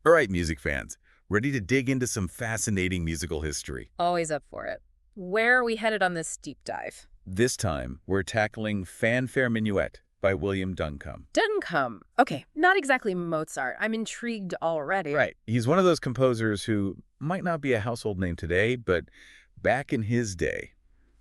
All right, music fans, ready to dig into some fascinating musical history. Always up for it. Where are we headed on this deep dive? This time, we're tackling Fanfare Minuet by William Duncombe. Duncombe. Okay, not exactly Mozart. I'm intrigued already. Right. He's one of those composers who might not be a household name today, but back in his day,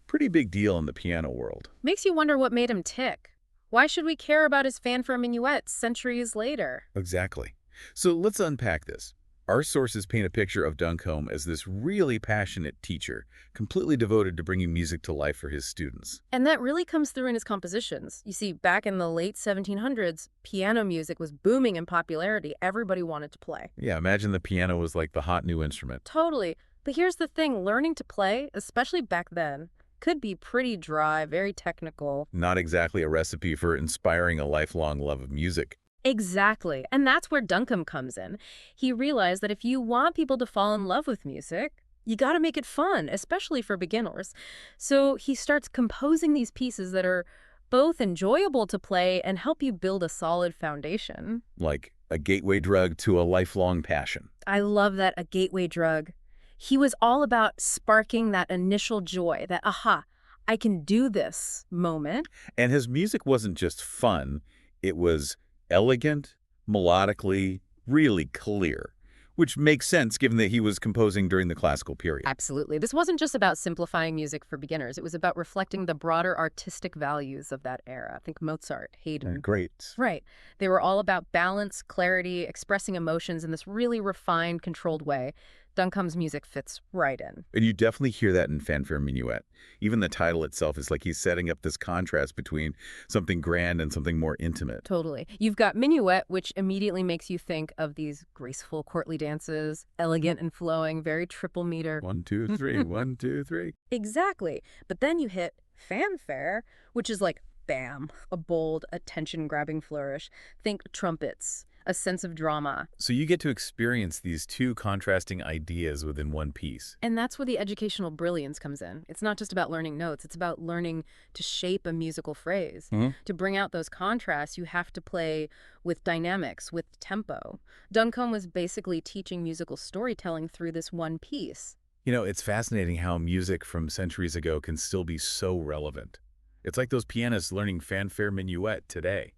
pretty big deal in the piano world. Makes you wonder what made him tick. Why should we care about his fanfare minuet centuries later? Exactly. So let's unpack this. Our sources paint a picture of Duncombe as this really passionate teacher, completely devoted to bringing music to life for his students. And that really comes through in his compositions. You see, back in the late 1700s, piano music was booming in popularity. Everybody wanted to play. Yeah, imagine the piano was like the hot new instrument. Totally. But here's the thing, learning to play, especially back then, could be pretty dry, very technical. Not exactly a recipe for inspiring a lifelong love of music. Exactly. And that's where Duncombe comes in. He realized that if you want people to fall in love with music, you got to make it fun, especially for beginners. So he starts composing these pieces that are both enjoyable to play and help you build a solid foundation. Like a gateway drug to a lifelong passion. I love that, a gateway drug. He was all about sparking that initial joy, that aha, I can do this moment. And his music wasn't just fun, it was elegant, melodically, really clear, which makes sense given that he was composing during the classical period. Absolutely. This wasn't just about simplifying music for beginners. It was about reflecting the broader artistic values of that era. Think Mozart, Haydn. Great. Right. They were all about balance, clarity, expressing emotions in this really refined, controlled way. Duncombe's music fits right in. And you definitely hear that in Fanfare Minuet. Even the title itself is like he's setting up this contrast between something grand and something more intimate. Totally. You've got minuet, which immediately makes you think of these graceful courtly dances, elegant and flowing, very triple meter. 1, 2, 3, 1, 2, 3. Exactly. But then you hit fanfare, which is like, bam, a bold, attention-grabbing flourish. Think trumpets, a sense of drama. So you get to experience these two contrasting ideas within one piece. And that's where the educational brilliance comes in. It's not just about learning notes. It's about learning to shape a musical phrase. To bring out those contrasts, you have to play with dynamics, with tempo. Duncombe was basically teaching musical storytelling through this one piece. You know, it's fascinating how music from centuries ago can still be so relevant. It's like those pianists learning Fanfare Minuet today.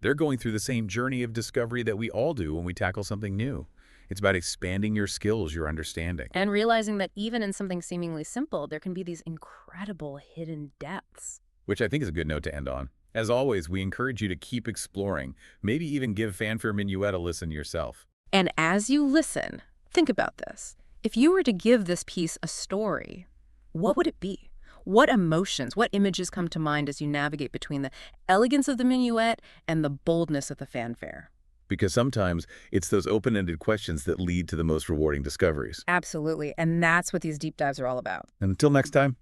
They're going through the same journey of discovery that we all do when we tackle something new. It's about expanding your skills, your understanding. And realizing that even in something seemingly simple, there can be these incredible hidden depths. Which I think is a good note to end on. As always, we encourage you to keep exploring, maybe even give Fanfare Minuet a listen yourself. And as you listen, think about this. If you were to give this piece a story, what would it be? What emotions, what images come to mind as you navigate between the elegance of the minuet and the boldness of the fanfare? Because sometimes it's those open-ended questions that lead to the most rewarding discoveries. Absolutely. And that's what these deep dives are all about. Until next time.